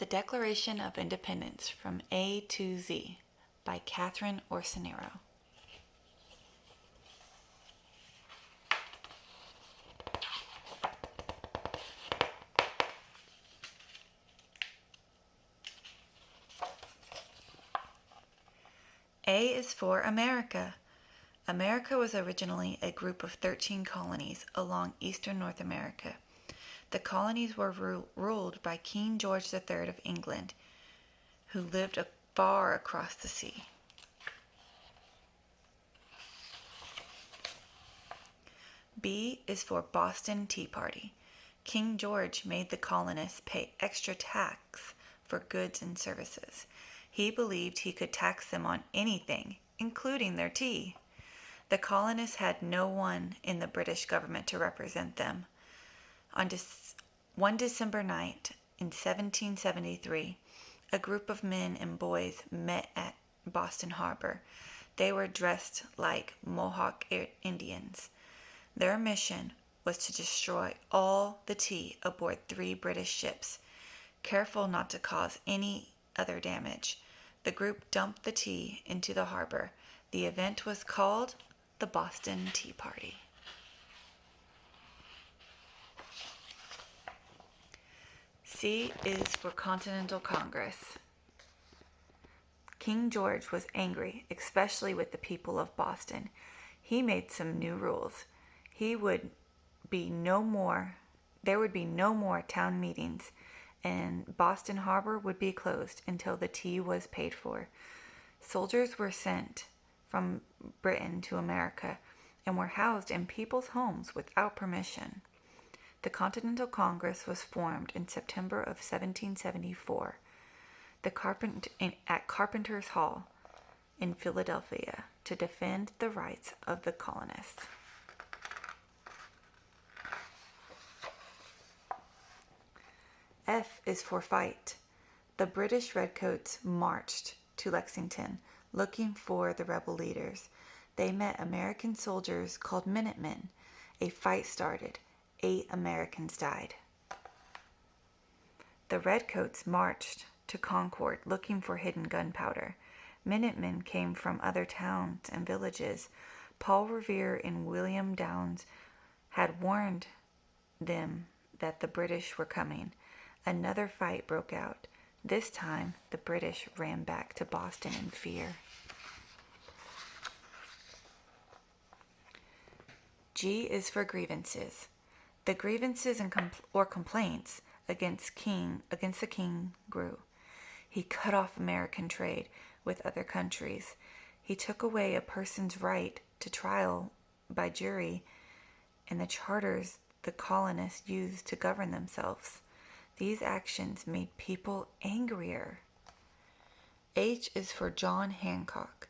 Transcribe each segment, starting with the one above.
The Declaration of Independence from A to Z by Catherine Osornio. A is for America. America was originally a group of 13 colonies along eastern North America. The colonies were ruled by King George III of England, who lived far across the sea. B is for Boston Tea Party. King George made the colonists pay extra tax for goods and services. He believed he could tax them on anything, including their tea. The colonists had no one in the British government to represent them. On one December night in 1773, a group of men and boys met at Boston Harbor. They were dressed like Mohawk Indians. Their mission was to destroy all the tea aboard 3 British ships. Careful not to cause any other damage, the group dumped the tea into the harbor. The event was called the Boston Tea Party. C is for Continental Congress. King George was angry, especially with the people of Boston. He made some new rules. There would be no more town meetings, and Boston Harbor would be closed until the tea was paid for. Soldiers were sent from Britain to America and were housed in people's homes without permission. The Continental Congress was formed in September of 1774 at Carpenter's Hall in Philadelphia to defend the rights of the colonists. F is for fight. The British Redcoats marched to Lexington looking for the rebel leaders. They met American soldiers called Minutemen. A fight started. 8 Americans died. The Redcoats marched to Concord looking for hidden gunpowder. Minutemen came from other towns and villages. Paul Revere and William Downes had warned them that the British were coming. Another fight broke out. This time, the British ran back to Boston in fear. G is for grievances. The grievances and complaints against the king grew. He cut off American trade with other countries. He took away a person's right to trial by jury and the charters the colonists used to govern themselves. These actions made people angrier. H is for John Hancock.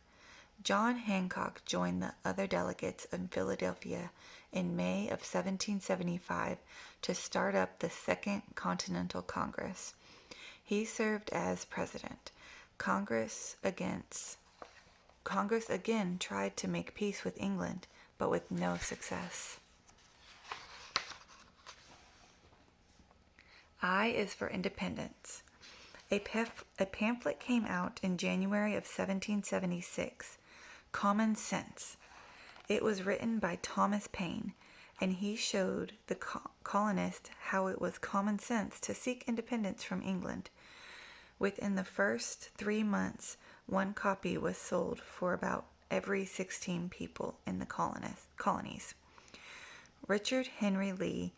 John Hancock joined the other delegates in Philadelphia in May of 1775 to start up the Second Continental Congress. He served as president. Congress again tried to make peace with England, but with no success. I is for independence. A pamphlet came out in January of 1776, Common Sense. It was written by Thomas Paine, and he showed the colonists how it was common sense to seek independence from England. Within the first 3 months, 1 copy was sold for about every 16 people in the colonies. Richard Henry Lee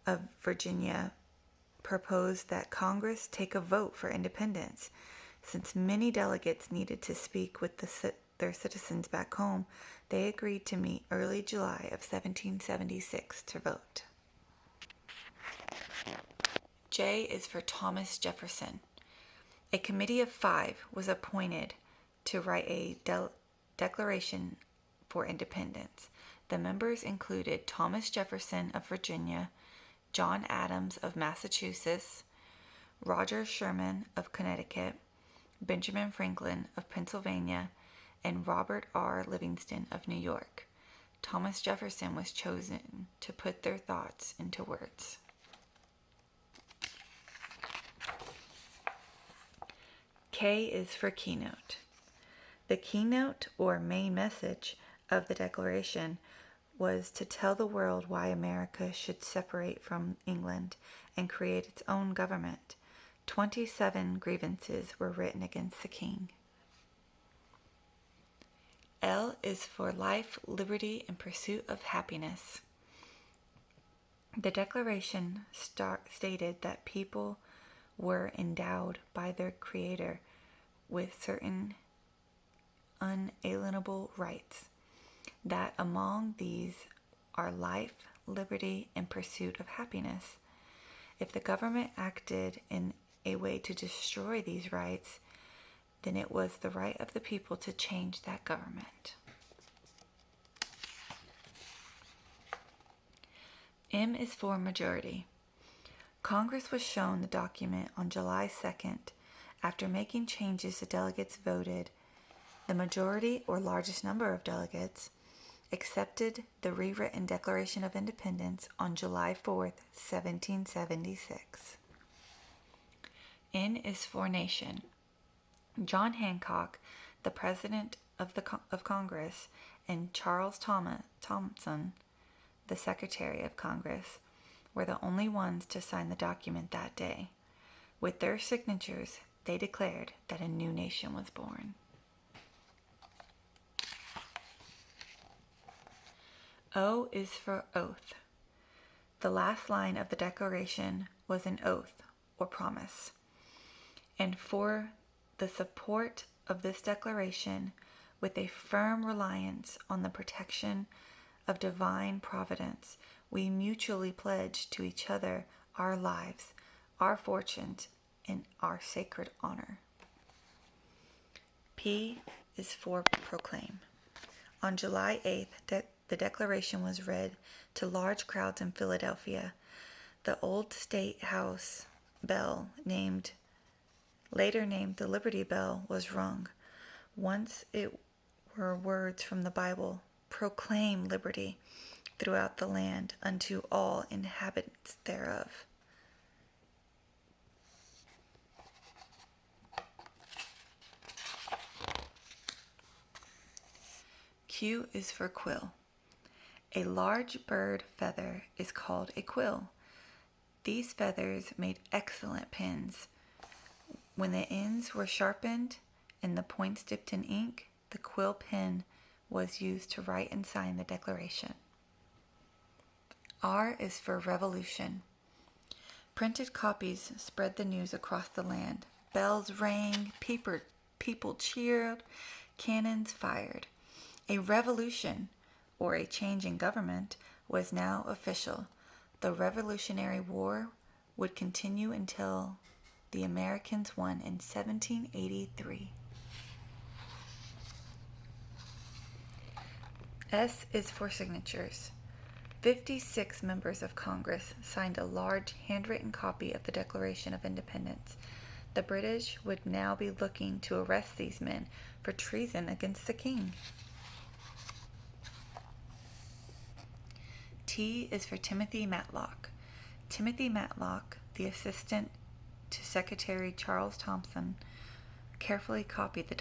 of Virginia proposed that Congress take a vote for independence. Since many delegates needed to speak with their citizens back home, they agreed to meet early July of 1776 to vote. J is for Thomas Jefferson. A committee of 5 was appointed to write a declaration for independence. The members included Thomas Jefferson of Virginia, John Adams of Massachusetts, Roger Sherman of Connecticut, Benjamin Franklin of Pennsylvania, and Robert R. Livingston of New York. Thomas Jefferson was chosen to put their thoughts into words. K is for keynote. The keynote or main message of the Declaration was to tell the world why America should separate from England and create its own government. 27 grievances were written against the king. L is for life, liberty, and pursuit of happiness. The Declaration stated that people were endowed by their Creator with certain unalienable rights, that among these are life, liberty, and pursuit of happiness. If the government acted in a way to destroy these rights, then it was the right of the people to change that government. M is for majority. Congress was shown the document on July 2nd. After making changes, the delegates voted. The majority, or largest number of delegates, accepted the rewritten Declaration of Independence on July 4th, 1776. N is for nation. John Hancock, the President of Congress, and Charles Thomson, the Secretary of Congress, were the only ones to sign the document that day. With their signatures, they declared that a new nation was born. O is for oath. The last line of the Declaration was an oath or promise. And for the support of this declaration, with a firm reliance on the protection of divine providence, we mutually pledge to each other our lives, our fortunes, and our sacred honor. P is for proclaim. On July 8th, the Declaration was read to large crowds in Philadelphia. The old State House bell, later named the Liberty Bell, was rung. Once it were words from the Bible, "Proclaim liberty throughout the land unto all inhabitants thereof." Q is for quill. A large bird feather is called a quill. These feathers made excellent pens. When the ends were sharpened and the points dipped in ink, the quill pen was used to write and sign the Declaration. R is for revolution. Printed copies spread the news across the land. Bells rang, people cheered, cannons fired. A revolution, or a change in government, was now official. The Revolutionary War would continue until the Americans won in 1783. S is for signatures. 56 members of Congress signed a large handwritten copy of the Declaration of Independence. The British would now be looking to arrest these men for treason against the king. T is for Timothy Matlock. Timothy Matlock, the assistant to Secretary Charles Thomson, carefully copied the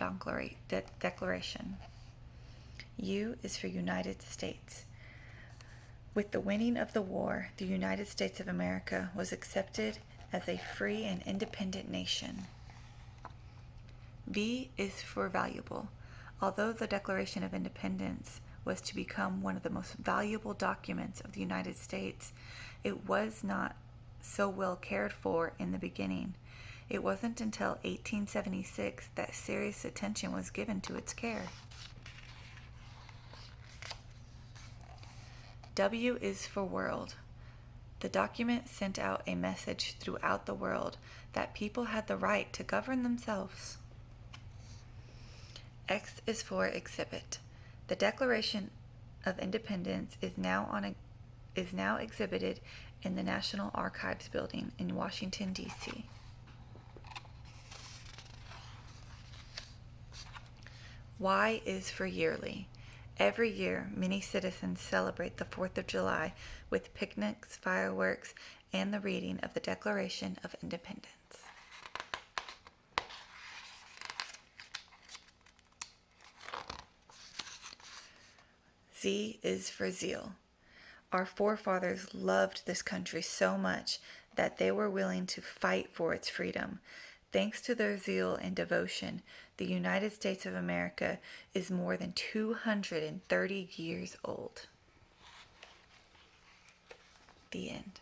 Declaration. U is for United States. With the winning of the war, the United States of America was accepted as a free and independent nation. V is for valuable. Although the Declaration of Independence was to become one of the most valuable documents of the United States, it was not so well cared for in the beginning. It wasn't until 1876 that serious attention was given to its care. W is for world. The document sent out a message throughout the world that people had the right to govern themselves. X is for exhibit. The Declaration of Independence is now exhibited in the National Archives building in Washington, D.C. Y is for yearly. Every year, many citizens celebrate the 4th of July with picnics, fireworks, and the reading of the Declaration of Independence. Z is for zeal. Our forefathers loved this country so much that they were willing to fight for its freedom. Thanks to their zeal and devotion, the United States of America is more than 230 years old. The end.